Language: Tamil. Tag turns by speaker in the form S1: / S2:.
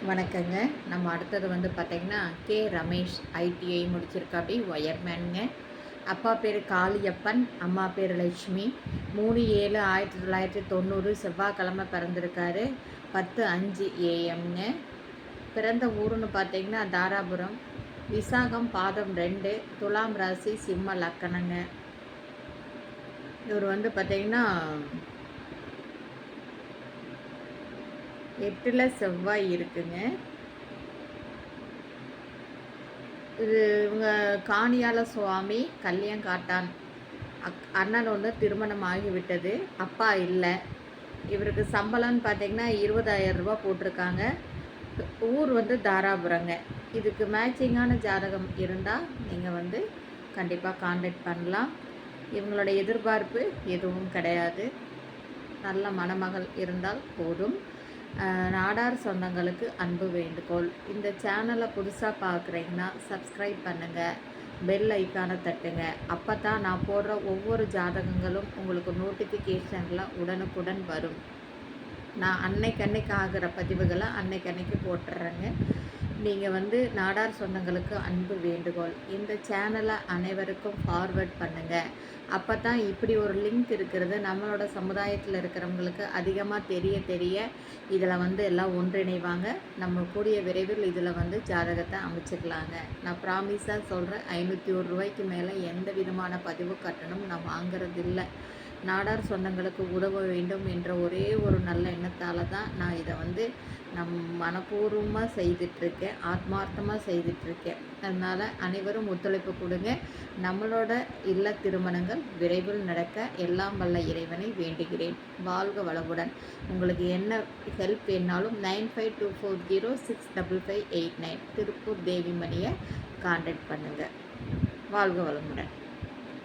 S1: வணக்கங்க. நம்ம அடுத்தது வந்து பார்த்தீங்கன்னா, கே. ரமேஷ் ஐடிஐ முடிச்சிருக்காப்படி ஒயர்மேனுங்க. அப்பா பேர் காளியப்பன், அம்மா பேர் லட்சுமி. 3/7/1990 செவ்வாய்க்கிழமை பிறந்திருக்காரு. 10:05 AM பிறந்த ஊருன்னு பார்த்தீங்கன்னா தாராபுரம். விசாகம் பாதம் 2, துலாம் ராசி, சிம்ம லக்கணங்க. இவர் வந்து பார்த்தீங்கன்னா 8ல் செவ்வாய் இருக்குங்க. இது இவங்க காணியால சுவாமி, கல்யாங்காட்டான். அண்ணன் ஒன்று திருமணம் ஆகிவிட்டது. அப்பா இல்லை. இவருக்கு சம்பளம்னு பார்த்தீங்கன்னா 20,000 ரூபா போட்டிருக்காங்க. ஊர் வந்து தாராபுரங்க. இதுக்கு மேட்சிங்கான ஜாதகம் இருந்தால் நீங்கள் வந்து கண்டிப்பாக கான்டாக்ட் பண்ணலாம். இவங்களோட எதிர்பார்ப்பு எதுவும் கிடையாது. நல்ல மணமகள் இருந்தால் போதும். நாடார் சொந்தங்களுக்கு அன்பு வேண்டுகோள். இந்த சேனலை புதுசாக பார்க்குறீங்கன்னா சப்ஸ்கிரைப் பண்ணுங்கள், பெல் ஐக்கானை தட்டுங்க. அப்போ தான் நான் போடுற ஒவ்வொரு ஜாதகங்களும் உங்களுக்கு நோட்டிஃபிகேஷனில் உடனுக்குடன் வரும். நான் அன்னைக்கு ஆகிற பதிவுகளை அன்னைக்கு போட்டுடுறேங்க. நீங்கள் வந்து நாடார் சொந்தங்களுக்கு அன்பு வேண்டுகோள். இந்த சேனலை அனைவருக்கும் ஃபார்வர்ட் பண்ணுங்கள். அப்போ தான் இப்படி ஒரு லிங்க் இருக்கிறது நம்மளோட சமுதாயத்தில் இருக்கிறவங்களுக்கு அதிகமாக தெரிய இதில் வந்து எல்லாம் ஒன்றிணைவாங்க. நம்ம கூடிய விரைவில் இதில் வந்து ஜாதகத்தை அமைச்சிக்கலாங்க. நான் ப்ராமிஸாக சொல்கிறேன், 501 ரூபாய்க்கு மேலே எந்த விதமான பதிவு கட்டணம் நான் வாங்குறதில்லை. நாடார் சொந்தங்களுக்கு உதவ வேண்டும் என்ற ஒரே ஒரு நல்ல எண்ணத்தால் தான் நான் இதை வந்து மனப்பூர்வமாக செய்துட்ருக்கேன், ஆத்மார்த்தமாக செய்துட்ருக்கேன். அதனால் அனைவரும் ஒத்துழைப்பு கொடுங்க. நம்மளோட இல்ல திருமணங்கள் விரைவில் நடக்க எல்லாம் வல்ல இறைவனை வேண்டுகிறேன். வாழ்க வளமுடன். உங்களுக்கு என்ன ஹெல்ப் வேணாலும் 9524065589 திருப்பூர் தேவிமணியை கான்டாக்ட் பண்ணுங்கள். வாழ்க வளமுடன்.